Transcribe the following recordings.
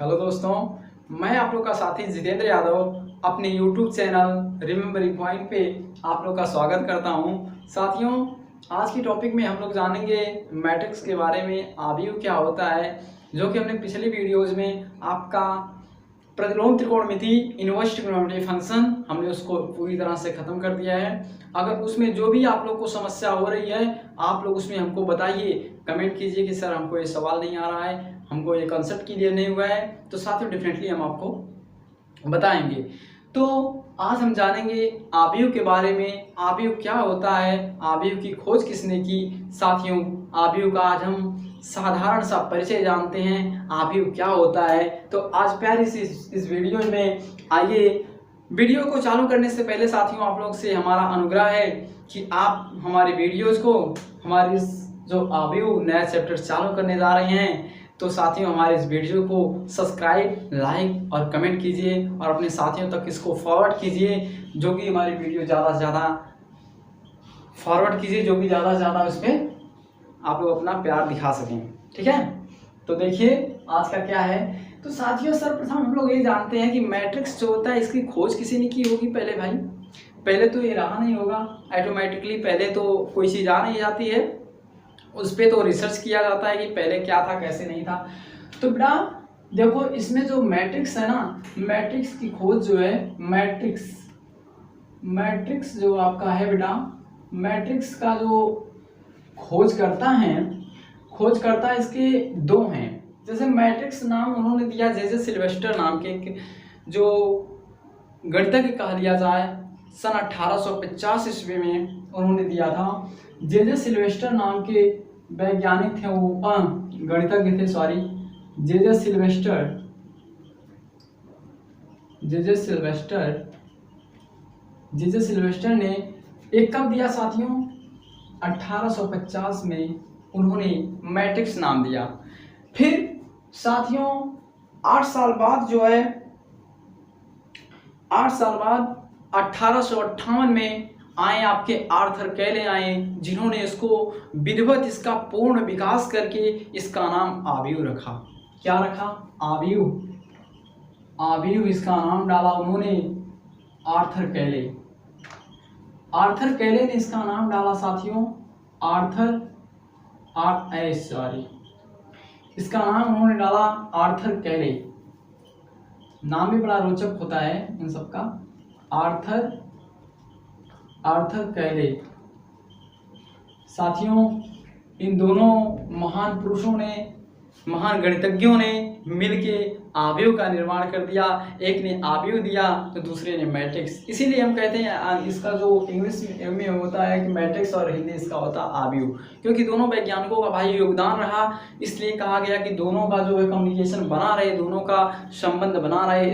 Hello दोस्तों, मैं आप लोग का साथी जितेंद्र यादव अपने यूट्यूब चैनल रिमेंबरिंग पॉइंट पे आप लोग का स्वागत करता हूं। साथियों, आज की टॉपिक में हम लोग जानेंगे मैट्रिक्स के बारे में, आव्यूह क्या होता है, जो कि हमने पिछली वीडियोज़ में आपका प्रतिलोम त्रिकोणमिति इनवर्स ट्रिग्नोमेट्री फंक्शन हमने उसको पूरी तरह से ख़त्म कर दिया है। अगर उसमें जो भी आप लोग को समस्या हो रही है, आप लोग उसमें हमको बताइए, कमेंट कीजिए कि सर हमको ये सवाल नहीं आ रहा है, हमको ये कंसेप्ट क्लियर नहीं हुआ है, तो साथियों डेफिनेटली हम आपको बताएंगे। तो आज हम जानेंगे आव्यूह के बारे में, आव्यूह क्या होता है, आव्यूह की खोज किसने की। साथियों, आव्यूह का आज हम साधारण सा परिचय जानते हैं, आव्यूह क्या होता है। तो आज प्यारी सी इस वीडियो में आइए। वीडियो को चालू करने से पहले साथियों, आप लोग से हमारा अनुग्रह है कि आप हमारे वीडियोस को, हमारी जो आव्यूह नया चैप्टर चालू करने जा रहे हैं, तो साथियों हमारे इस वीडियो को सब्सक्राइब, लाइक और कमेंट कीजिए और अपने साथियों तक इसको फॉरवर्ड कीजिए, जो कि हमारी वीडियो ज़्यादा से ज़्यादा फॉरवर्ड कीजिए, जो कि ज़्यादा से ज़्यादा उस पर आप लोग अपना प्यार दिखा सकें। ठीक है, तो देखिए आज का क्या है। तो साथियों, सर्वप्रथम हम लोग ये जानते हैं कि मैट्रिक्स जो होता है, इसकी खोज किसी ने की होगी पहले। भाई पहले तो ये रहा नहीं होगा ऑटोमेटिकली, पहले तो कोई चीज़ आ नहीं जाती है, उस पर तो रिसर्च किया जाता है कि पहले क्या था कैसे नहीं था। तो बेटा देखो, इसमें जो मैट्रिक्स है ना, मैट्रिक्स की खोज जो है, मैट्रिक्स जो आपका है बेटा, मैट्रिक्स का जो खोजकर्ता इसके दो हैं। जैसे मैट्रिक्स नाम उन्होंने दिया जे सिल्वेस्टर नाम के जो गणितज्ञ कहा लिया जाए, सन 1850 ईस्वी में उन्होंने दिया था। जे सिल्वेस्टर नाम के वैज्ञानिक थे, वो गणितज्ञ थे, सॉरी, जे सिल्वेस्टर ने एक कब दिया साथियों, 1850 में उन्होंने मैट्रिक्स नाम दिया। फिर साथियों 8 साल बाद जो है, 8 साल बाद 1858 में आए आपके आर्थर कैले आए, जिन्होंने इसको विधिवत इसका पूर्ण विकास करके इसका नाम आव्यूह रखा। क्या रखा? आव्यूह इसका नाम डाला उन्होंने, आर्थर कैले ने इसका नाम डाला साथियों, इसका नाम उन्होंने डाला आर्थर कैले। नाम भी बड़ा रोचक होता है इन सबका, आर्थर कैले। साथियों, इन दोनों महान पुरुषों ने, महान गणितज्ञों ने मिलके आव्यूह का निर्माण कर दिया। एक ने आव्यूह दिया तो दूसरे ने मैट्रिक्स। इसीलिए हम कहते हैं इसका जो इंग्लिश में होता है कि मैट्रिक्स, और हिंदी इसका होता है आव्यूह, क्योंकि दोनों वैज्ञानिकों का भाई योगदान रहा। इसलिए कहा गया कि दोनों का जो है कम्युनिकेशन बना रहे, दोनों का संबंध बना रहे,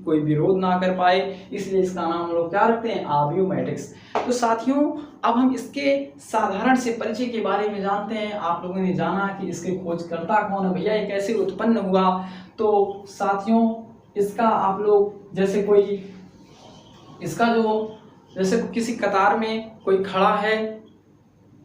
कोई विरोध ना कर पाए, इसलिए इसका नाम हम लोग क्या रखते हैं, आव्यूह मैट्रिक्स। तो साथियों, अब हम इसके साधारण से परिचय के बारे में जानते हैं। आप लोगों ने जाना कि इसके खोजकर्ता कौन है, भैया ये कैसे उत्पन्न हुआ। तो साथियों, इसका आप लोग जैसे कोई, इसका जो, जैसे किसी कतार में कोई खड़ा है,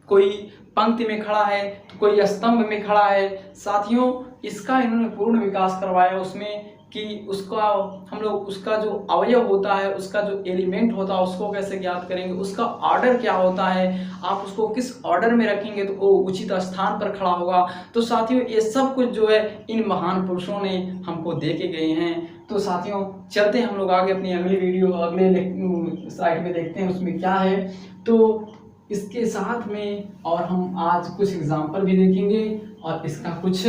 कोई पंक्ति में खड़ा है, तो कोई स्तंभ में खड़ा है। साथियों, इसका इन्होंने पूर्ण विकास करवाया उसमें कि उसका हम लोग, उसका जो अवयव होता है, उसका जो एलिमेंट होता है, उसको कैसे ज्ञात करेंगे, उसका ऑर्डर क्या होता है, आप उसको किस ऑर्डर में रखेंगे तो वो उचित स्थान पर खड़ा होगा। तो साथियों, ये सब कुछ जो है इन महान पुरुषों ने हमको दे के गए हैं। तो साथियों, चलते हैं हम लोग आगे अपनी अगली वीडियो, अगले स्लाइड में देखते हैं उसमें क्या है। तो इसके साथ में और हम आज कुछ एग्जाम्पल भी देखेंगे और इसका कुछ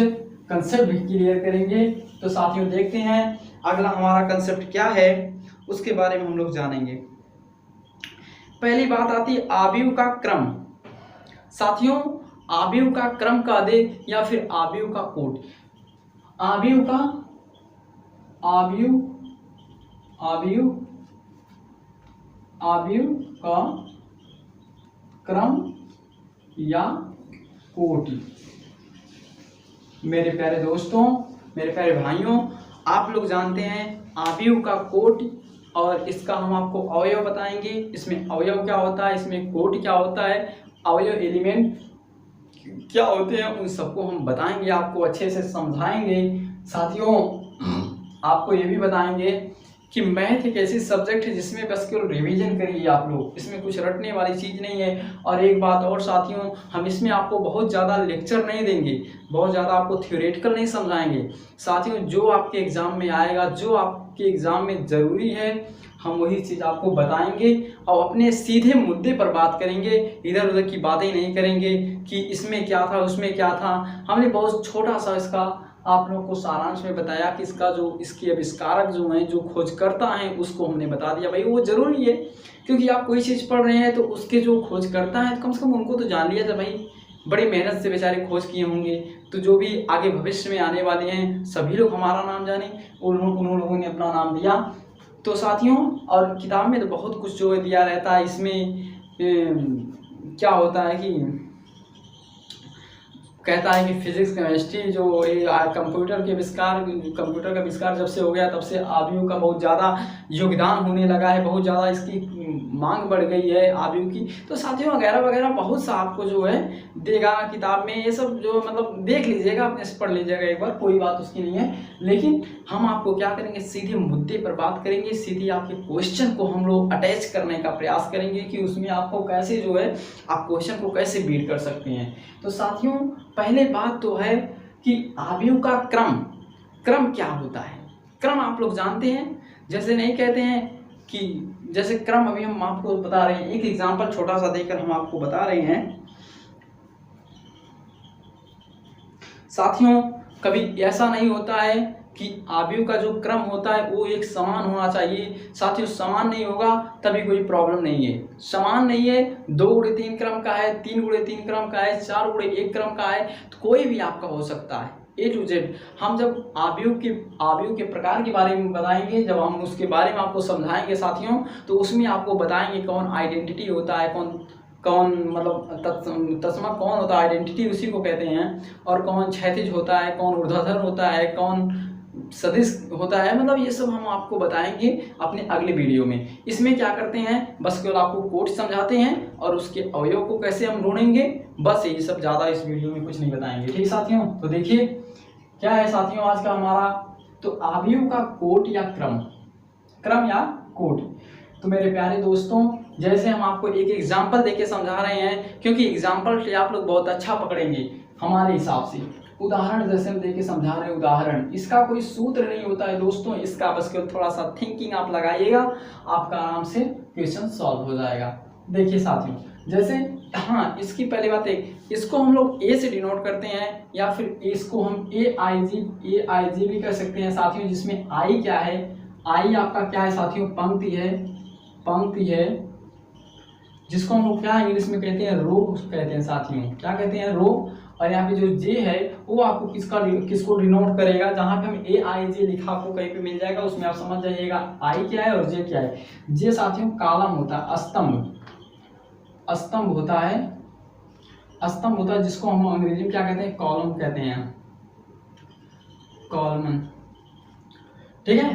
कंसेप्ट भी क्लियर करेंगे। तो साथियों देखते हैं अगला हमारा कंसेप्ट क्या है, उसके बारे में हम लोग जानेंगे। पहली बात आती है आव्यूह का क्रम। साथियों, आव्यूह का क्रम कह दे या फिर आव्यूह का कोट। आव्यूह का क्रम या कोटि। मेरे प्यारे दोस्तों, मेरे प्यारे भाइयों, आप लोग जानते हैं आव्यूह का कोटि, और इसका हम आपको अवयव बताएंगे। इसमें अवयव क्या होता है, इसमें कोटि क्या होता है, अवयव एलिमेंट क्या होते हैं, उन सबको हम बताएंगे, आपको अच्छे से समझाएंगे। साथियों आपको ये भी बताएंगे कि मैथ एक ऐसी सब्जेक्ट है जिसमें बस केवल रिवीजन करिए आप लोग, इसमें कुछ रटने वाली चीज़ नहीं है। और एक बात और साथियों, हम इसमें आपको बहुत ज़्यादा लेक्चर नहीं देंगे, बहुत ज़्यादा आपको थ्योरेटिकल नहीं समझाएंगे साथियों। जो आपके एग्ज़ाम में आएगा, जो आपके एग्ज़ाम में ज़रूरी है, हम वही चीज़ आपको बताएंगे और अपने सीधे मुद्दे पर बात करेंगे। इधर उधर की बातें नहीं करेंगे कि इसमें क्या था उसमें क्या था। हमने बहुत छोटा सा इसका आप लोगों को सारांश में बताया कि इसका जो इसके आविष्कारक जो हैं, जो खोजकर्ता हैं, उसको हमने बता दिया। भाई वो जरूरी है, क्योंकि आप कोई चीज़ पढ़ रहे हैं तो उसके जो खोजकर्ता हैं कम से कम उनको तो जान लिया जाए। भाई बड़ी मेहनत से बेचारे खोज किए होंगे, तो जो भी आगे भविष्य में आने वाले हैं सभी लोग हमारा नाम जाने, उन लोगों ने अपना नाम दिया। तो साथियों, और किताब में तो बहुत कुछ जो है दिया रहता है। इसमें क्या होता है कि कहता है कि फिजिक्स केमिस्ट्री जो कंप्यूटर का आविष्कार जब से हो गया तब से आबियों का बहुत ज़्यादा योगदान होने लगा है, बहुत ज़्यादा इसकी मांग बढ़ गई है आबियों की। तो साथियों वगैरह वगैरह बहुत सा आपको जो है देगा किताब में, ये सब जो मतलब देख लीजिएगा, अपने से पढ़ लीजिएगा एक बार, कोई बात उसकी नहीं है। लेकिन हम आपको क्या करेंगे, सीधे मुद्दे पर बात करेंगे, सीधे आपके क्वेश्चन को हम लोग अटैच करने का प्रयास करेंगे कि उसमें आपको कैसे जो है आप क्वेश्चन को कैसे बीट कर सकते हैं। तो साथियों पहले बात तो है कि आबियों का क्रम क्या होता है। क्रम आप लोग जानते हैं, जैसे नहीं कहते हैं कि जैसे क्रम अभी हम आपको बता रहे हैं, एक एग्जांपल छोटा सा देकर हम आपको बता रहे हैं साथियों। कभी ऐसा नहीं होता है कि आबियों का जो क्रम होता है वो एक समान होना चाहिए। साथियों समान नहीं होगा तभी कोई प्रॉब्लम नहीं है। समान नहीं है, 2x3 क्रम का है, 3x3 क्रम का है, 4x1 क्रम का है, तो कोई भी आपका हो सकता है A to Z। हम जब आबियों के प्रकार के बारे में बताएंगे, जब हम उसके बारे में आपको समझाएंगे साथियों, तो उसमें आपको बताएंगे कौन आइडेंटिटी होता है, कौन मतलब तस्मा कौन होता है, आइडेंटिटी उसी को कहते हैं। और कौन क्षैतिज होता है, कौन ऊर्ध्वाधर होता है, कौन सदिश होता है, मतलब ये सब हम आपको बताएंगे अपने अगले वीडियो में। इसमें क्या करते हैं, बस केवल आपको कोड समझाते हैं और उसके अवयव को कैसे हम ढूंढेंगे, बस यही सब, ज़्यादा इस वीडियो में कुछ नहीं बताएंगे। ठीक साथियों, तो देखिए क्या है साथियों आज का हमारा, तो आबियों का कोट या क्रम या कोट। तो मेरे प्यारे दोस्तों, जैसे हम आपको एक एग्जाम्पल देके समझा रहे हैं, क्योंकि एग्जाम्पल से आप लोग बहुत अच्छा पकड़ेंगे हमारे हिसाब से। उदाहरण जैसे हम देके समझा रहे हैं, उदाहरण, इसका कोई सूत्र नहीं होता है दोस्तों, इसका बस केवल थोड़ा सा थिंकिंग आप लगाइएगा, आपका आराम से क्वेश्चन सॉल्व हो जाएगा। देखिए साथियों, जैसे हाँ, इसकी पहली बात है, इसको हम लोग ए से डिनोट करते हैं, या फिर इसको हम ए आई जी भी कर सकते हैं साथियों, जिसमें आई क्या है, आई आपका क्या है साथियों, पंक्ति है, जिसको हम लोग क्या इंग्लिश में कहते हैं, रो कहते हैं साथियों, क्या कहते हैं, रो। और यहाँ पे जो जे है वो आपको किसको डिनोट करेगा, जहाँ पे हम ए आई जे लिखा आपको कहीं पे मिल जाएगा, उसमें आप समझ जाइएगा आई क्या है और जे क्या है। जे साथियों कॉलम होता है, स्तंभ होता है, जिसको हम अंग्रेजी में क्या कहते हैं, कॉलम कहते हैं, कॉलमन। ठीक है,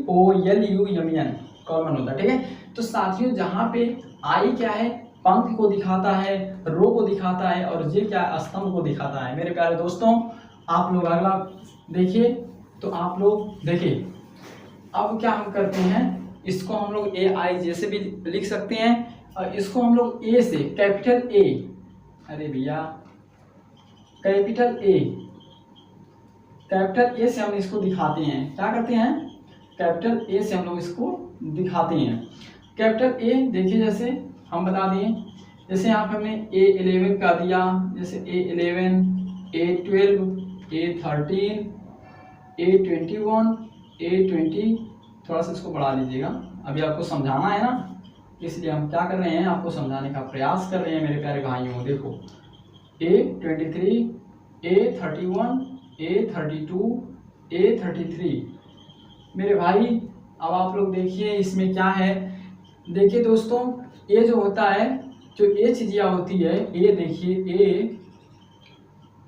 COLUMN कॉलमन होता है। ठीक है, तो साथियों जहाँ पे आई क्या है, पंक्ति को दिखाता है, रो को दिखाता है, और जे क्या है, स्तंभ को दिखाता है। मेरे प्यारे दोस्तों, आप लोग अगला देखिए, तो आप लोग देखिए अब क्या हम करते हैं, इसको हम लोग AIJ से भी लिख सकते हैं, और इसको हम लोग ए से, कैपिटल ए, अरे भैया कैपिटल ए से हम इसको दिखाते हैं। क्या करते हैं, कैपिटल ए से हम लोग इसको दिखाते हैं। कैपिटल ए देखिए, जैसे हम बता दें, जैसे यहाँ पे हमने A11 का दिया, जैसे A11, A12, A13, A21, A20, थोड़ा सा इसको बढ़ा लीजिएगा, अभी आपको समझाना है ना, इसलिए हम क्या कर रहे हैं, आपको समझाने का प्रयास कर रहे हैं मेरे प्यारे भाइयों। देखो A23, A31, A32, A33। मेरे भाई अब आप लोग देखिए इसमें क्या है, देखिए दोस्तों, ये जो होता है, जो ये चीज़ियाँ होती है, ये देखिए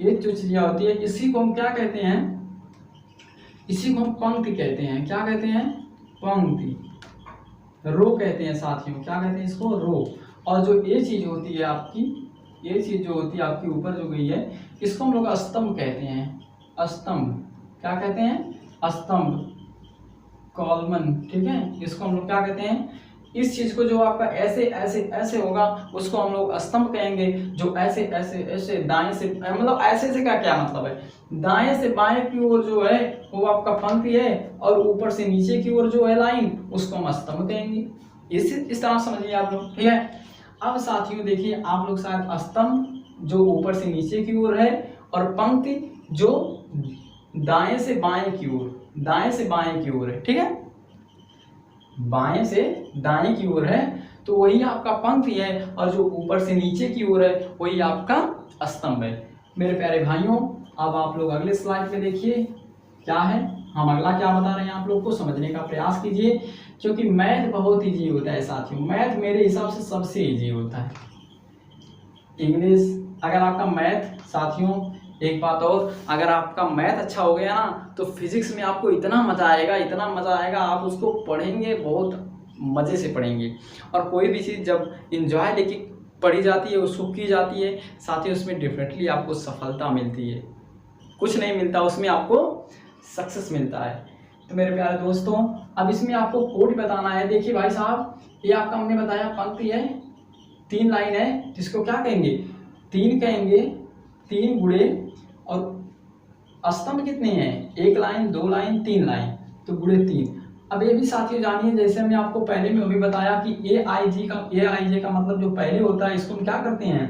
ये जो चीज़ियाँ होती है, इसी को हम क्या कहते हैं, इसी को हम पंक्ति कहते हैं। क्या कहते हैं, पंक्ति, रो कहते हैं साथियों, क्या कहते हैं इसको, रो। और जो ये चीज़ होती है आपकी, ये चीज़ जो होती है आपकी ऊपर जो गई है, इसको हम लोग स्तंभ कहते हैं, स्तंभ। क्या कहते हैं, स्तंभ, कॉलमन, ठीक है, इसको हम लोग क्या कहते हैं, इस चीज को जो आपका ऐसे ऐसे ऐसे होगा उसको हम लोग स्तंभ कहेंगे, जो ऐसे ऐसे ऐसे दाएं से, मतलब ऐसे से का क्या मतलब है, दाएं से बाएं की ओर जो है वो आपका पंक्ति है, और ऊपर से नीचे की ओर जो है लाइन, उसको हम स्तंभ कहेंगे। इस तरह समझिए आप लोग, ठीक है। अब साथियों देखिए, आप लोग शायद स्तंभ जो ऊपर से नीचे की ओर है, और पंक्ति जो दाएं से बाएं की ओर, दाएं से बाएं की ओर है, ठीक है, बाएं से दाएं की ओर है, तो वही आपका पंक्ति है, और जो ऊपर से नीचे की ओर है वही आपका स्तंभ है। मेरे प्यारे भाइयों, अब आप लोग अगले स्लाइड पे देखिए क्या है, हम अगला क्या बता रहे हैं आप लोग को समझने का प्रयास कीजिए, क्योंकि मैथ बहुत ईजी होता है साथियों, मैथ मेरे हिसाब से सबसे ईजी होता है। इंग्लिश, अगर आपका मैथ साथियों, एक बात और, अगर आपका मैथ अच्छा हो गया ना तो फिजिक्स में आपको इतना मजा आएगा, इतना मजा आएगा, आप उसको पढ़ेंगे बहुत मजे से पढ़ेंगे। और कोई भी चीज़ जब इंजॉय लेके पढ़ी जाती है, उसको की जाती है साथियों, उसमें डेफिनेटली आपको सफलता मिलती है, कुछ नहीं मिलता उसमें, आपको सक्सेस मिलता है। तो मेरे प्यारे दोस्तों, अब इसमें आपको कोड बताना है। देखिए भाई साहब, ये आपका हमने बताया पंक्ति है, 3 लाइन है, जिसको क्या कहेंगे, 3 कहेंगे, 3 गुणे, और स्तंभ कितने हैं, 1 लाइन, 2 लाइन, 3 लाइन, तो गुणे 3। अब ये भी साथियों जानिए, जैसे हमने आपको पहले में अभी बताया कि ए आई जे का मतलब जो पहले होता है, इसको हम क्या करते हैं,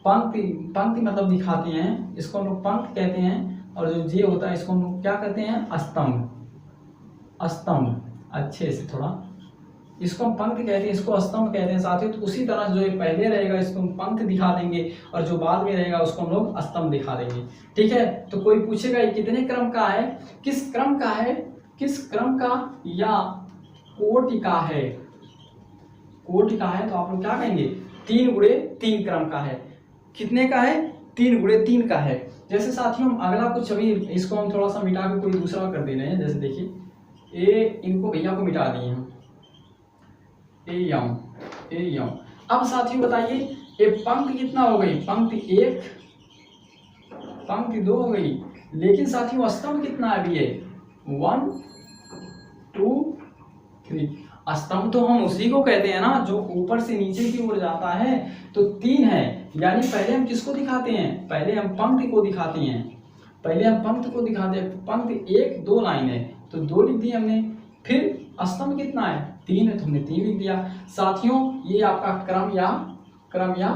पंक्ति, पंक्ति मतलब दिखाते हैं, इसको हम लोग पंक्ति कहते हैं, और जो जे होता है इसको हम लोग क्या कहते हैं, स्तंभ, स्तंभ, अच्छे से थोड़ा, इसको हम पंक्ति कहते हैं, इसको स्तंभ कहते हैं साथियों। तो उसी तरह जो ये पहले रहेगा इसको हम पंक्ति दिखा देंगे, और जो बाद में रहेगा उसको हम लोग स्तंभ दिखा देंगे, ठीक है। तो कोई पूछेगा ये कितने क्रम का है, किस क्रम का है, किस क्रम का या कोटि का है, कोटि का है, तो आप लोग क्या कहेंगे, 3 गुणे 3 क्रम का है। कितने का है, 3 गुणे 3 का है। जैसे साथियों हम अगला कुछ, अभी इसको हम थोड़ा सा मिटा के कोई दूसरा कर दे रहे हैं, जैसे देखिए ए, इनको भैया को मिटा दिए हम, ए। अब साथियों बताइए, ये पंक्ति कितना हो गई, पंक्ति 1, पंक्ति 2 हो गई, लेकिन साथियों स्तंभ कितना अभी है, 1 2 3। स्तंभ तो हम उसी को कहते हैं ना जो ऊपर से नीचे की ओर जाता है, तो 3 है, यानी पहले हम किसको दिखाते हैं, पहले हम पंक्ति को दिखाते हैं, पहले हम पंक्ति को दिखाते हैं। पंक्ति 1 2 लाइन है, तो 2 लिख दी हमने, फिर स्तंभ कितना है, 3 है, तो हमने 3 लिख दिया। साथियों ये आपका क्रम या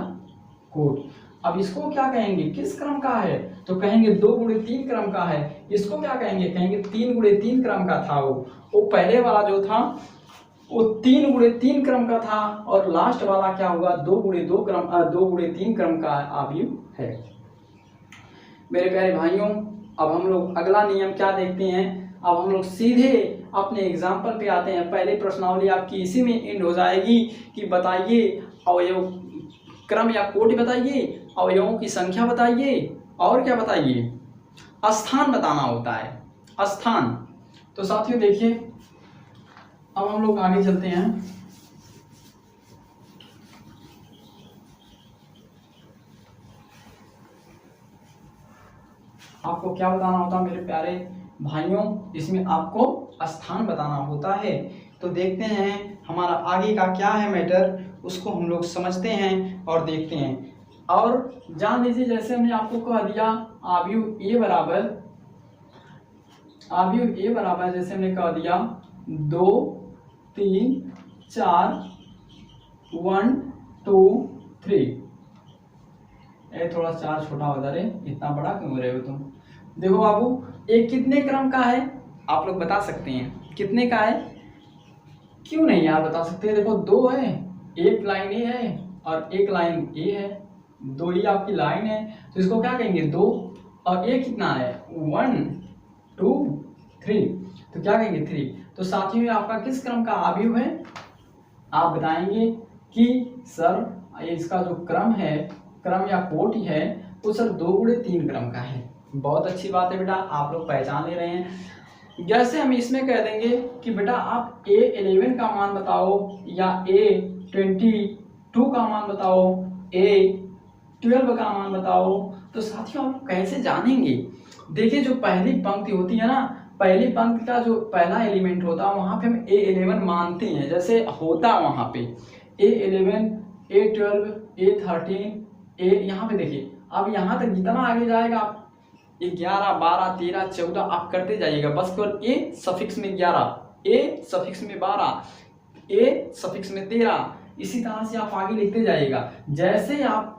कोड। अब इसको क्या कहेंगे, किस क्रम का है, तो कहेंगे 2 गुणे 3 क्रम का है। इसको क्या कहेंगे, कहेंगे 3 गुणे 3 क्रम का था, वो पहले वाला जो था वो 3 गुणे 3 क्रम का था, और लास्ट वाला क्या होगा, 2 गुणे 3 क्रम का आव्यूह है। मेरे प्यारे भाइयों, अब हम लोग अगला नियम क्या देखते हैं, अब हम लोग सीधे अपने एग्जाम्पल पे आते हैं। पहले प्रश्नावली आपकी इसी में एंड हो जाएगी कि बताइए अवयव, क्रम या कोटि बताइए, अवयवों की संख्या बताइए, और क्या बताइए, स्थान बताना होता है, स्थान। तो साथियों देखिए, अब हम लोग आगे चलते हैं। आपको क्या बताना होता है मेरे प्यारे भाइयों, इसमें आपको स्थान बताना होता है। तो देखते हैं हमारा आगे का क्या है मैटर, उसको हम लोग समझते हैं और देखते हैं। और जान लीजिए, जैसे हमने आपको कह दिया आव्यूह ए बराबर, जैसे हमने कह दिया 2 3 4 1 2 3। थोड़ा 4 छोटा हो जा रहे, इतना बड़ा क्यों हो रहे हो तुम। देखो बाबू, एक कितने क्रम का है, आप लोग बता सकते हैं कितने का है, क्यों नहीं यार बता सकते हैं। देखो 2 है, एक लाइन ए है और एक लाइन ए है, 2 ही आपकी लाइन है, तो इसको क्या कहेंगे 2, और ए कितना है 1 2 3, तो क्या कहेंगे 3। तो साथियों में आपका किस क्रम का आव्यूह है, आप बताएंगे कि सर इसका जो क्रम है, क्रम या कोटि है, वो सर 2 गुणे 3 क्रम का है। बहुत अच्छी बात है बेटा, आप लोग पहचान ले रहे हैं। जैसे हम इसमें कह देंगे कि बेटा आप A11 का मान बताओ, या A22 का मान बताओ, A12 का मान बताओ, तो साथियों आप कैसे जानेंगे, देखिए जो पहली पंक्ति होती है ना, पहली पंक्ति का जो पहला एलिमेंट होता है वहां पे हम A11 मानते हैं, जैसे होता वहां पे A11 A12 A13 A, यहाँ पे देखिए अब यहाँ तक जितना आगे जाएगा आप 11 12 13 14 आप करते जाइएगा, बस केवल A सफिक्स में 11 A सफिक्स में 12 A सफिक्स में 13, इसी तरह से आप आगे लिखते जाइएगा। जैसे आप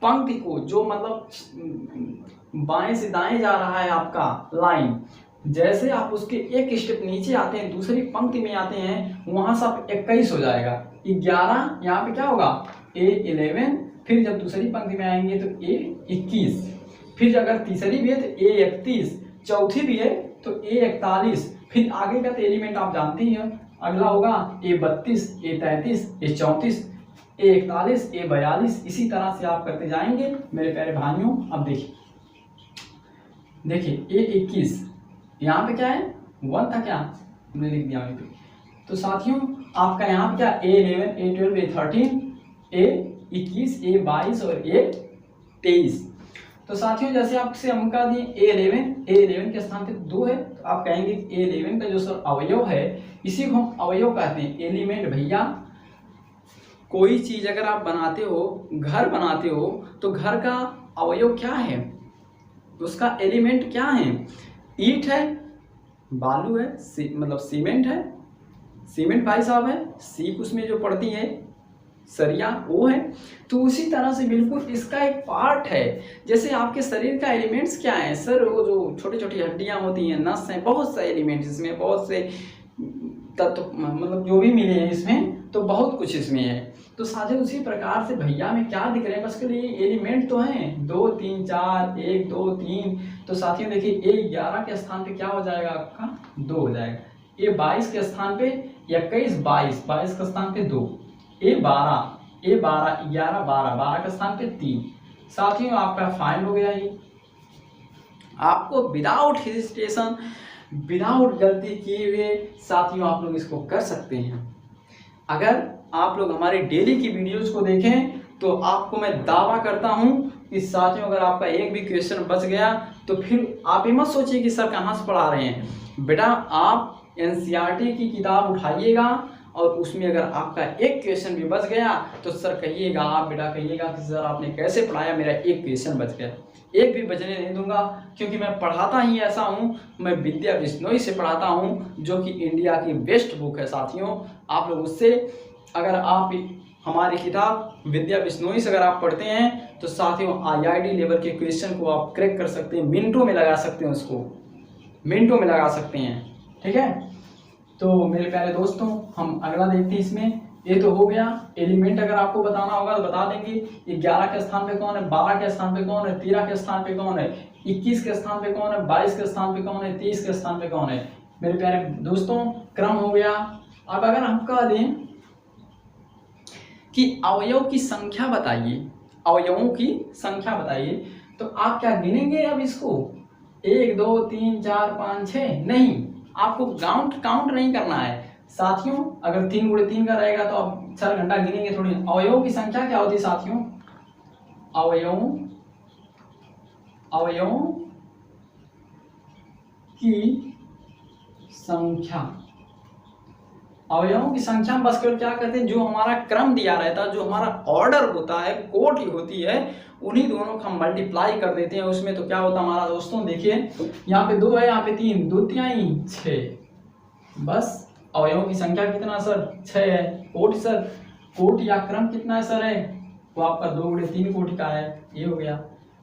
पंक्ति को जो मतलब बाएं से दाएं जा रहा है आपका लाइन, जैसे आप उसके एक स्टेप नीचे आते हैं दूसरी पंक्ति में आते हैं, वहां से आप 21 हो जाएगा। 11 यहाँ पे क्या होगा A11, फिर जब दूसरी पंक्ति में आएंगे तो A21, फिर अगर तीसरी भी है तो A31, चौथी भी है तो A41, फिर आगे का तो एलिमेंट आप जानते ही हैं, अगला होगा A32 A33 A34 A41 A42, इसी तरह से आप करते जाएंगे मेरे प्यारे भाइयों। अब देखिए A21 यहाँ पे क्या है 1 था, क्या हमने लिख दिया वहीं पे। तो साथियों आपका यहाँ पे क्या A11 A12 A13 A21 A22 और A23। तो साथियों जैसे आपसे हम कह दिए A11 के स्थान पे 2 है, तो आप कहेंगे A11 का जो सर अवयव है इसी को हम अवयव कहते हैं, एलिमेंट। भैया कोई चीज अगर आप बनाते हो, घर बनाते हो, तो घर का अवयव क्या है, उसका एलिमेंट क्या है? ईंट है, बालू है, मतलब सीमेंट है, सीमेंट भाई साहब है, सीप उसमें जो पड़ती है सरिया वो है। तो उसी तरह से बिल्कुल इसका एक पार्ट है। जैसे आपके शरीर का एलिमेंट्स क्या है सर, वो जो छोटी छोटी हड्डियां होती हैं, नस हैं, बहुत से एलिमेंट्स इसमें, बहुत से तत्व मतलब जो भी मिले हैं इसमें, तो बहुत कुछ इसमें है। तो साझे उसी प्रकार से भैया में क्या दिख रहे हैं, बस के लिए एलिमेंट तो हैं 2 3 4 1 2 3। तो साथियों देखिए A11 के स्थान पे क्या हो जाएगा आपका 2 हो जाएगा, A22 के स्थान पे 21 22 के स्थान पे 2, A12 11 12 के स्थान पे 3। साथियों आपका फाइनल हो गया ये। आपको विदाउट हेजिटेशन, विदाउट गलती किए हुए साथियों आप लोग इसको कर सकते हैं। अगर आप लोग हमारे डेली की वीडियोस को देखें तो आपको मैं दावा करता हूं कि साथियों अगर आपका एक भी क्वेश्चन बच गया तो फिर आप ये मत सोचिए कि सर कहाँ से पढ़ा रहे हैं। बेटा आप NCERT की किताब उठाइएगा और उसमें अगर आपका एक क्वेश्चन भी बच गया तो सर कहिएगा, आप बेटा कहिएगा कि सर आपने कैसे पढ़ाया, मेरा एक क्वेश्चन बच गया। एक भी बचने नहीं दूंगा, क्योंकि मैं पढ़ाता ही ऐसा हूँ। मैं विद्या बिश्नोई से पढ़ाता हूँ, जो कि इंडिया की बेस्ट बुक है साथियों। आप लोग उससे अगर आप हमारी किताब विद्या बिश्नोई से अगर आप पढ़ते हैं तो साथियों IIT लेवल के क्वेश्चन को आप क्रैक कर सकते हैं, मिनटों में लगा सकते हैं, उसको मिनटों में लगा सकते हैं। ठीक है, तो मेरे प्यारे दोस्तों हम अगला देखते हैं। इसमें ये तो हो गया एलिमेंट, अगर आपको बताना होगा तो बता देंगे 11 के स्थान पे कौन है, 12 के स्थान पे कौन है, 13 के स्थान पे कौन है, 21 के स्थान पे कौन है, 22 के स्थान पे कौन है, 23 के स्थान पे कौन है। मेरे प्यारे दोस्तों क्रम हो गया। अब अगर हम कह दें कि अवयव की संख्या बताइए, अवयवों की संख्या बताइए, तो आप क्या गिनेंगे अब इसको 1 2 3 4 5 6? नहीं, आपको काउंट नहीं करना है साथियों। अगर 3 गुणे 3 का रहेगा तो आप 4 घंटा गिनेंगे थोड़ी। अवयवों की संख्या क्या होती है साथियों? अवयवों की संख्या, अवयवों की संख्या में बस केवल क्या करते हैं, जो हमारा क्रम दिया रहता है, जो हमारा ऑर्डर होता है, कोटि होती है, उन्हीं दोनों को हम मल्टीप्लाई कर देते हैं उसमें। तो क्या होता है हमारा दोस्तों, देखिए यहाँ पे 2 है, यहाँ पे 3, 2 3 6। बस अवयवों की संख्या कितना सर 6 है। कोटि सर, कोटि या क्रम कितना है सर है, वो आपका 2 गुणे 3 कोटि का है। ये हो गया।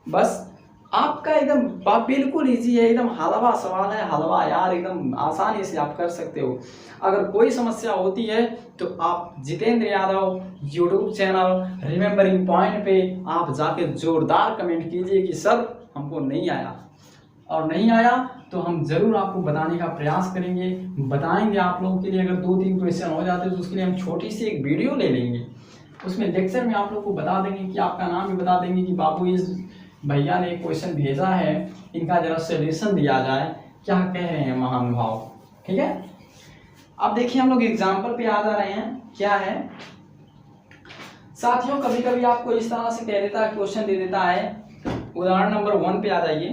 बस आपका एकदम बिल्कुल इजी है, एकदम हलवा सवाल है, हलवा यार, एकदम आसानी से आप कर सकते हो। अगर कोई समस्या होती है तो आप Jitendra Yadav YouTube channel remembering point पे आप जाके जोरदार कमेंट कीजिए कि सर हमको नहीं आया, और नहीं आया तो हम जरूर आपको बताने का प्रयास करेंगे, बताएंगे आप लोगों के लिए। अगर 2-3 क्वेश्चन हो जाते तो उसके लिए हम छोटी सी एक वीडियो ले लेंगे, उसमें लेक्चर में आप लोग को बता देंगे कि आपका नाम भी बता देंगे कि बाबू इस भैया ने एक क्वेश्चन भेजा है, इनका जरा सोल्यूशन दिया जाए, क्या कह रहे हैं महानुभाव। ठीक है, अब देखिए हम लोग एग्जाम्पल पे आ जा रहे हैं। क्या है साथियों, कभी कभी आपको इस तरह से कह देता है, क्वेश्चन दे देता है। उदाहरण नंबर 1 पे आ जाइए।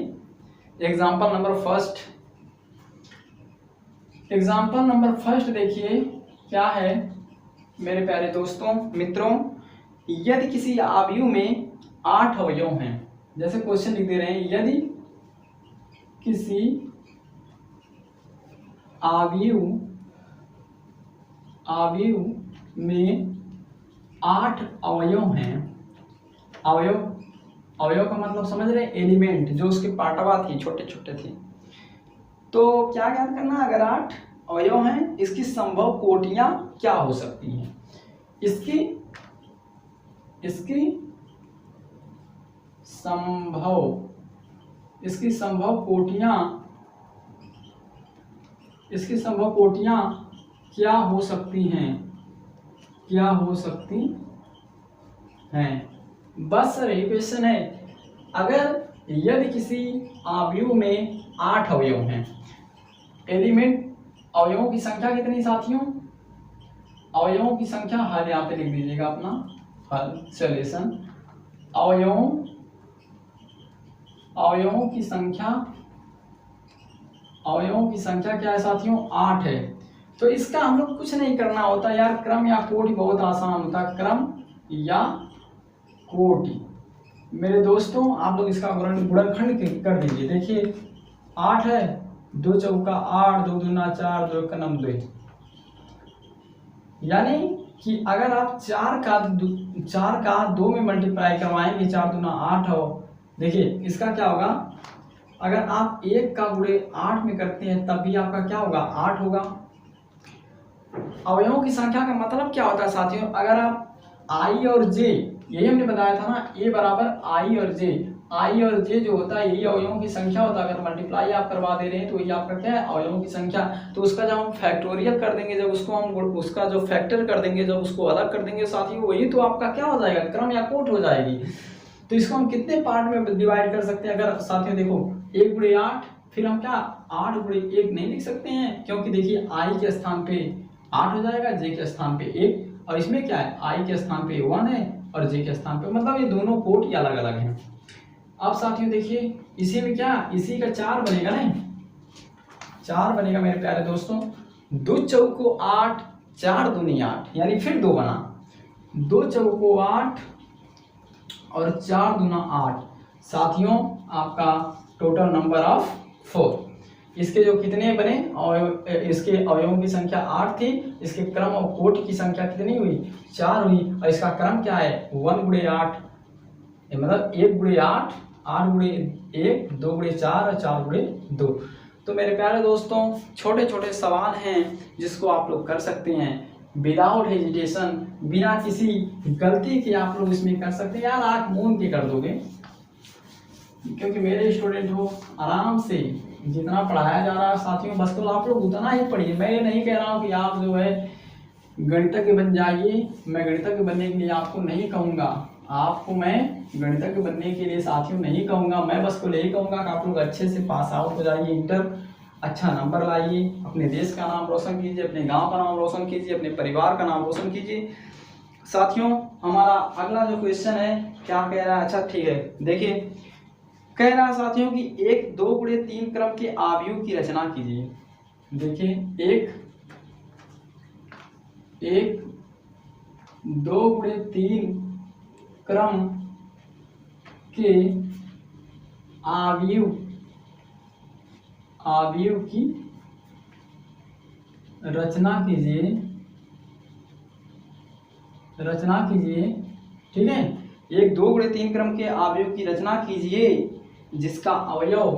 एग्जाम्पल नंबर फर्स्ट देखिए क्या है मेरे प्यारे दोस्तों मित्रों। यदि किसी आयु में 8 अवयव हैं, जैसे क्वेश्चन लिख दे रहे हैं, यदि किसी आयु में 8 अवयव हैं, अवयव का मतलब समझ रहे हैं, एलिमेंट जो उसके पार्टवा थी, छोटे छोटे थे। तो क्या ज्ञात करना, अगर 8 अवयव हैं, इसकी संभव कोटियां क्या हो सकती हैं, इसकी संभव कोटियां क्या हो सकती हैं। बस सर यही क्वेश्चन है। अगर यदि किसी आयु में 8 अवयव हैं, एलिमेंट अवयवों की संख्या कितनी साथियों, अवयवों की संख्या हल यहाँ पे लिख दीजिएगा अपना हल सॉल्यूशन। अवयवों की संख्या क्या है साथियों, 8 है। तो इसका हम लोग कुछ नहीं करना होता यार, क्रम या कोटि बहुत आसान होता है, क्रम या कोटि। मेरे दोस्तों आप लोग इसका गुणनखंड कर दीजिए। देखिए 8 है, 2 चौका 8, 2 दूना 4, 2 का 9, यानी कि अगर आप 4 का 2 में मल्टीप्लाई करवाएंगे, 4 दूना 8 हो। देखिए इसका क्या होगा, अगर आप 1 का गुणे 8 में करते हैं तब भी आपका क्या होगा, 8 होगा। अवयवों की संख्या का मतलब क्या होता है साथियों, अगर आप आई और जे, यही हमने बताया था ना, ए बराबर आई और जे जो होता है यही अवयवों की संख्या होता है। अगर मल्टीप्लाई आप करवा दे रहे हैं तो ये आपका क्या है, अवयवों की संख्या। तो उसका जब हम फैक्टोरियल कर देंगे, जब उसको हम उसका जो फैक्टर कर देंगे, जब उसको अलग कर देंगे साथियों, वही तो आपका क्या हो जाएगा, क्रम या कोट हो जाएगी। तो इसको हम कितने पार्ट में डिवाइड कर सकते हैं, अगर साथियों देखो 1 गुणे 8, फिर हम क्या 8 गुणे 1 नहीं लिख सकते हैं, क्योंकि देखिए आई के स्थान पे 8 हो जाएगा, जे के स्थान पे 1, और इसमें क्या है, आई के स्थान पे 1 है और जे के स्थान पे, मतलब ये दोनों कोट अलग अलग हैं। अब साथियों देखिए इसी में क्या, इसी का 4 बनेगा ना, 4 बनेगा मेरे प्यारे दोस्तों। 2 चौको 8, 4 दूनी 8, यानी फिर 2 बना, 2 चौको 8 और 4 दूना 8 साथियों, आपका टोटल नंबर ऑफ 4। इसके जो कितने बने, और इसके अवयवों की संख्या 8 थी, इसके क्रम और कोटि की संख्या कितनी हुई, 4 हुई, और इसका क्रम क्या है, 1 गुणे 8, मतलब 1 गुणे 8, 8 गुणे 1, 2 गुणे 4 और 4 गुणे 2। तो मेरे प्यारे दोस्तों छोटे छोटे सवाल हैं जिसको आप लोग कर सकते हैं विदाउट हेजिटेशन, बिना किसी गलती के आप लोग इसमें कर सकते हैं। यार आँख मूंद के कर दोगे, क्योंकि मेरे स्टूडेंट हो, आराम से जितना पढ़ाया जा रहा है साथियों, बस तो आप लोग उतना ही पढ़िए। मैं ये नहीं कह रहा हूँ कि आप जो है गणितज्ञ बन जाइए, मैं गणितज्ञ बनने के लिए आपको नहीं कहूँगा, आपको मैं गणितज्ञ बनने के लिए साथियों नहीं कहूँगा। मैं बस को यही कहूँगा कि आप लोग अच्छे से पास आउट हो जाइए, इंटर अच्छा नंबर लाइए, अपने देश का नाम रोशन कीजिए, अपने गांव का नाम रोशन कीजिए, अपने परिवार का नाम रोशन कीजिए। साथियों हमारा अगला जो क्वेश्चन है क्या कह रहा है, अच्छा ठीक है देखिए, कह रहा है साथियों कि 1 2 गुणे 3 क्रम के आव्यूह की रचना कीजिए। देखिए 1 2 गुणे 3 क्रम के आव्यूह की रचना कीजिए, ठीक है। 1 2 गुणे 3 क्रम के आव्यूह की रचना कीजिए जिसका अवयव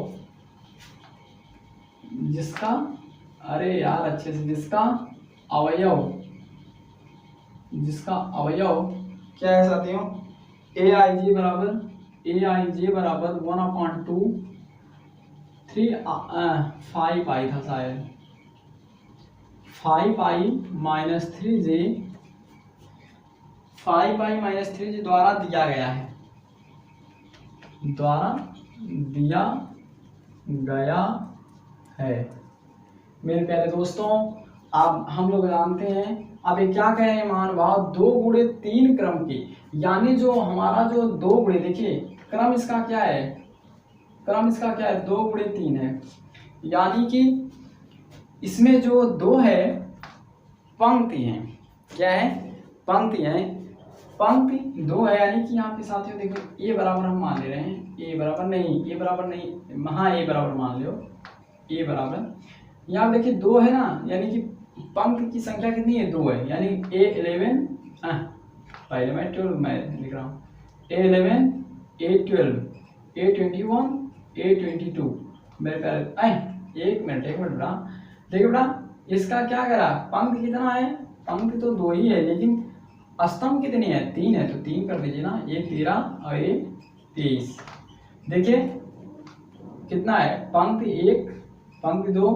क्या है साथियों, aij बराबर 1/2 3 5 आई था शायद, 5i minus 3j, 5i minus 3j द्वारा दिया गया है। मेरे प्यारे दोस्तों अब हम लोग जानते हैं, अब ये क्या कह रहे हैं महानुभाव, 2 गुणे 3 क्रम के, यानी जो हमारा जो 2 गुणे, देखिए क्रम इसका क्या है, क्रम इसका क्या है 2 गुणे 3 है, यानी कि इसमें जो 2 है पंक्ति है, क्या है पंक्ति है, पंक्ति 2 है, यानी कि यहाँ पे साथियों देखो ए बराबर हम मान ले रहे हैं, ए बराबर नहीं हाँ ए बराबर मान लो, ए बराबर यहाँ देखिए 2 है ना, यानी कि पंक्ति की संख्या कितनी है 2 है, यानी A11 पहले मैं 12 मैं लिख रहा हूँ, A11 A12 A21 A22 मेरे प्यारे एक मिनट बेटा, देखिए बेटा इसका क्या करा, पंक्ति कितना है, पंक्ति तो 2 ही है लेकिन स्तंभ कितनी है 3 है, तो 3 कर दीजिए ना, ये 13 और ये 23। देखिए कितना है, पंक्ति 1 पंक्ति 2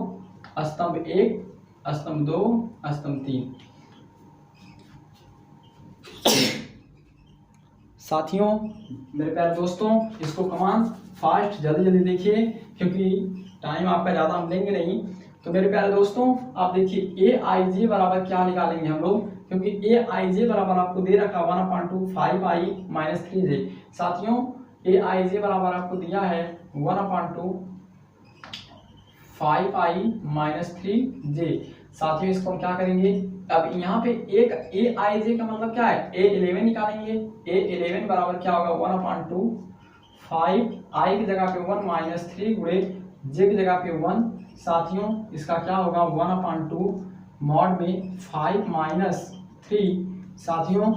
स्तंभ 1 स्तंभ 2 स्तंभ 3। साथियों मेरे प्यारे दोस्तों, इसको कमान फास्ट जल्दी जल्दी देखिए क्योंकि टाइम आपका ज़्यादा हम लेंगे नहीं। तो मेरे प्यारे दोस्तों आप देखिए ए आई जे बराबर क्या निकालेंगे हम लोग, क्योंकि ए आई जे बराबर आपको दे रखा 1/2 5i - 3j। साथियों ए आई जे बराबर आपको दिया है 1/2 5i - 3j। साथियों इसको हम क्या करेंगे, अब यहाँ पे एक ए आई जे का मतलब क्या है, A11 निकालेंगे, A11 बराबर क्या होगा 1/2 5i की जगह पे 1 - 3 गुणे j की जगह पे 1। साथियों इसका क्या होगा 1/2 मॉड में 5 - 3। साथियों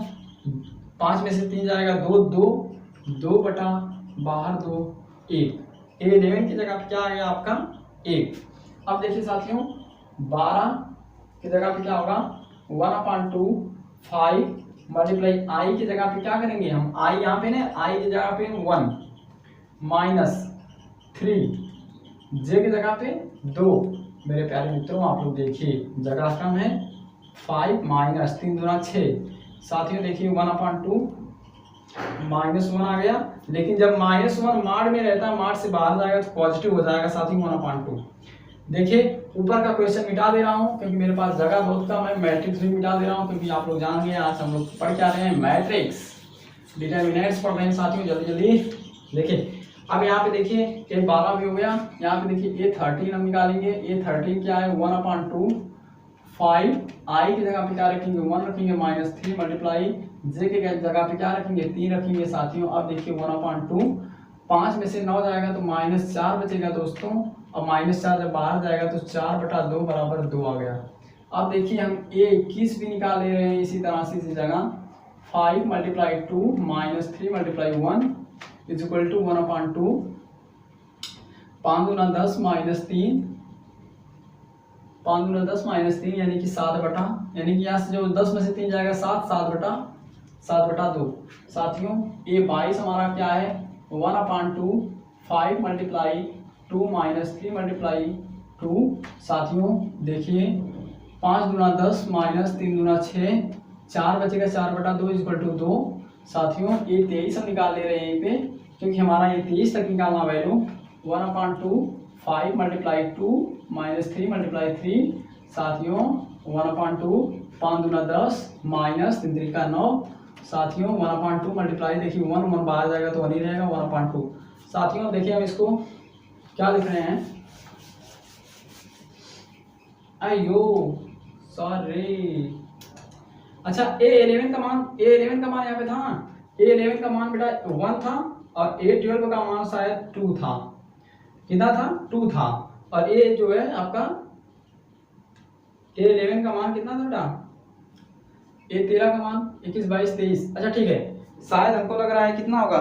5 में से 3 जाएगा 2 बटा बाहर 2 1, A11 की जगह पे क्या आ गया आपका 1। अब देखिए साथियों 12 की जगह पे क्या होगा 1/2 5 मल्टीप्लाई आई की जगह पे क्या करेंगे हम, आई यहाँ पे ना आई की जगह पे 1 - 3 जे की जगह पे 2। मेरे प्यारे मित्रों आप लोग देखिए जगह कम है, 5 - 3 दूना 6। साथियों देखिए 1/2 -1 आ गया, लेकिन जब -1 माड में रहता है, माड से बाहर जाएगा तो पॉजिटिव हो जाएगा साथियों 1/2। देखिए ऊपर का क्वेश्चन मिटा दे रहा हूँ क्योंकि मेरे पास जगह बहुत कम है, मैट्रिक्स भी मिटा दे रहा हूँ क्योंकि आप लोग जान गए आज हम लोग पढ़ के आ रहे हैं मैट्रिक्स, डिटरमिनेंट्स पढ़ रहे हैं साथियों। जल्दी जल्दी देखिए, अब यहाँ पे देखिए A12 भी हो गया, यहाँ पे देखिए A13 हम निकालेंगे, A13 क्या है 1/2 5i की जगह पे क्या रखेंगे 1 रखेंगे -3 मल्टीप्लाई j के जगह पे क्या रखेंगे 3 रखेंगे। साथियों अब देखिए 1/2 5 में से 9 जाएगा तो -4 बचेगा दोस्तों, और -4 जब बाहर जाएगा तो 4/2 बराबर 2 आ गया। अब देखिए हम A21 भी निकाल ले रहे हैं इसी तरह से इसी जगह, 5 × 2 -3 × 1 इज इक्वल टू 1/2 5 दूना 10 -3 5 दूना 10 -3 यानी कि 7 यानी कि यहाँ से जो 10 में से 3 जाएगा 7/2। साथियों A22 हमारा क्या है 1/2 5 × 2 -3 × 2। साथियों देखिए 5 दूना 10 -3 दूना 6 4 बचेगा 4/2 इज इक्वल टू 2। साथियों ये 23 हम निकाल ले रहे हैं यहीं पे क्योंकि हमारा ये 23 तक निकालना वैल्यू 1/2 5 × 2 -3 × 3। साथियों 1/2 5 दूना 10 -3 3 9। साथियों 1/2 मल्टीप्लाई देखिए 1 बाहर जाएगा तो 1 ही रहेगा 1/2। साथियों देखिए हम इसको क्या लिख रहे हैं, अयो सॉरी, अच्छा A11 का मान यहाँ पे था ना, A11 का मान बेटा 1 था और A12 का मान शायद 2 था, कितना था 2 था, और A जो है आपका A11 का मान कितना था बेटा, A13 का मान 21 22 23। अच्छा ठीक है, शायद हमको लग रहा है कितना होगा,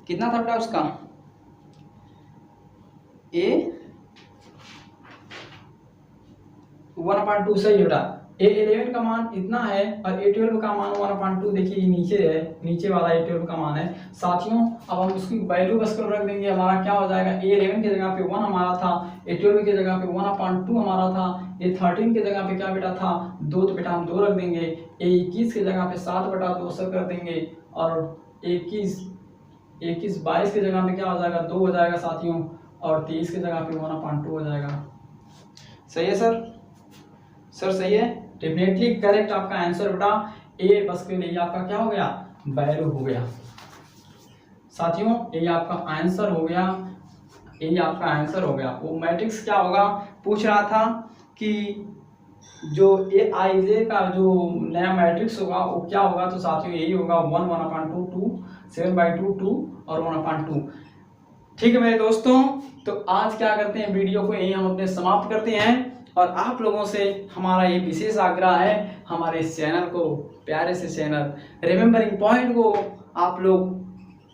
कितना था बेटा उसका A 1/2 सही बेटा। A11 का मान इतना है और A12 का मान 1/2 देखिए नीचे है, नीचे वाला A12 का मान है। साथियों अब हम उसकी वैल्यू बस कर रख देंगे, हमारा क्या हो जाएगा A11 की जगह पे 1 हमारा था, A12 की जगह पे 1/2 हमारा था, A13 की जगह पे क्या बेटा था 2, तो बेटा हम 2 रख देंगे, A21 की जगह पे 7/2 सर कर देंगे, और 21 22 की जगह पे क्या हो जाएगा 2 हो जाएगा साथियों, और 23 की जगह पे 1/2 हो जाएगा। सही है सर, सर सही है, डेफिनेटली करेक्ट आपका आंसर बेटा। ए बस के लिए आपका क्या हो गया वैल्यू हो गया। साथियों यही आपका आंसर हो गया, यही आपका आंसर हो गया। वो मैट्रिक्स क्या होगा पूछ रहा था कि जो ए आई जे का जो नया मैट्रिक्स होगा वो क्या होगा, तो साथियों यही होगा 1/2 2 7/2 2 और 1/2। ठीक है मेरे दोस्तों, तो आज क्या करते हैं, वीडियो को यही हम अपने समाप्त करते हैं और आप लोगों से हमारा ये विशेष आग्रह है, हमारे इस चैनल को, प्यारे से चैनल रिमेम्बरिंग पॉइंट को आप लोग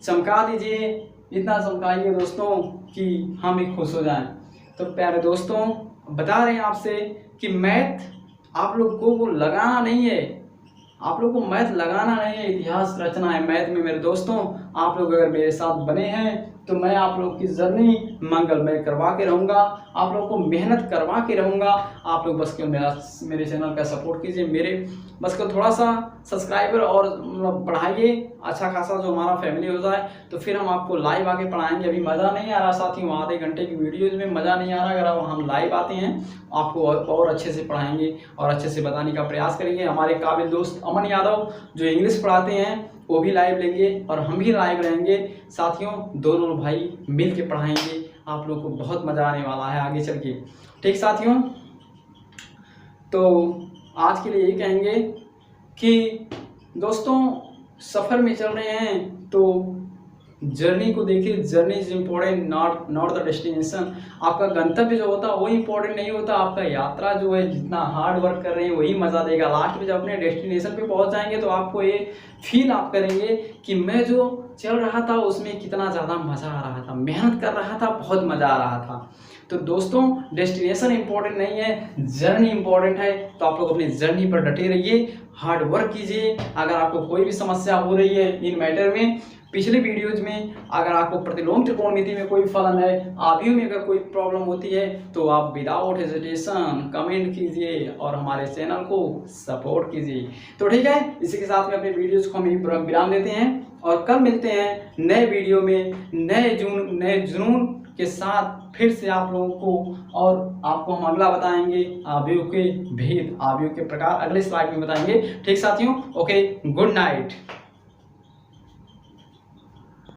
चमका दीजिए, इतना चमकाइए दोस्तों कि हम भी खुश हो जाएं। तो प्यारे दोस्तों बता रहे हैं आपसे कि मैथ आप लोग को लगाना नहीं है, आप लोग को मैथ लगाना नहीं है, इतिहास रचना है मैथ में मेरे दोस्तों। आप लोग अगर मेरे साथ बने हैं तो मैं आप लोग की जर्नी मंगलमय करवा के रहूँगा, आप लोग को मेहनत करवा के रहूँगा। आप लोग बस क्यों मेरे चैनल का सपोर्ट कीजिए, मेरे बस को थोड़ा सा सब्सक्राइबर और बढ़ाइए, अच्छा खासा जो हमारा फैमिली हो जाए, तो फिर हम आपको लाइव आके पढ़ाएंगे। अभी मज़ा नहीं आ रहा साथियों, आधे घंटे की वीडियोज़ में मज़ा नहीं आ रहा। अगर हम लाइव आते हैं आपको और अच्छे से पढ़ाएंगे और अच्छे से बताने का प्रयास करेंगे। हमारे काबिल दोस्त अमन यादव जो इंग्लिश पढ़ाते हैं वो भी लाइव लेंगे और हम भी लाइव रहेंगे साथियों, दोनों भाई मिल के पढ़ाएंगे। आप लोग को बहुत मज़ा आने वाला है आगे चल के। ठीक साथियों, तो आज के लिए यही कहेंगे कि दोस्तों सफ़र में चल रहे हैं तो जर्नी को देखिए, journey is important, not the destination. आपका गंतव्य जो होता है वो इम्पोर्टेंट नहीं होता, आपका यात्रा जो है जितना हार्ड वर्क कर रहे हैं वही मज़ा देगा। लास्ट में जब अपने डेस्टिनेशन पे पहुंच जाएंगे तो आपको ये फील आप करेंगे कि मैं जो चल रहा था उसमें कितना ज़्यादा मज़ा आ रहा था, मेहनत कर रहा था, बहुत मज़ा आ रहा था। तो दोस्तों डेस्टिनेशन इम्पोर्टेंट नहीं है, जर्नी इम्पोर्टेंट है। तो आप लोग अपनी जर्नी पर डटे रहिए, हार्ड वर्क कीजिए। अगर आपको कोई भी समस्या हो रही है इन मैटर में, पिछले वीडियोज में अगर आपको प्रतिलोम त्रिकोणमिति में कोई फलन है, आव्यूह में अगर कोई प्रॉब्लम होती है तो आप विदाउट हेजिटेशन कमेंट कीजिए और हमारे चैनल को सपोर्ट कीजिए। तो ठीक है, इसी के साथ में अपने वीडियोज को हम विराम देते हैं और कल मिलते हैं नए वीडियो में नए जुनून के साथ फिर से आप लोगों को। और आपको हम अगला बताएंगे आव्यूह के भेद, आव्यूह के प्रकार अगले स्लाइड में बताएंगे। ठीक साथियों, ओके, गुड नाइट।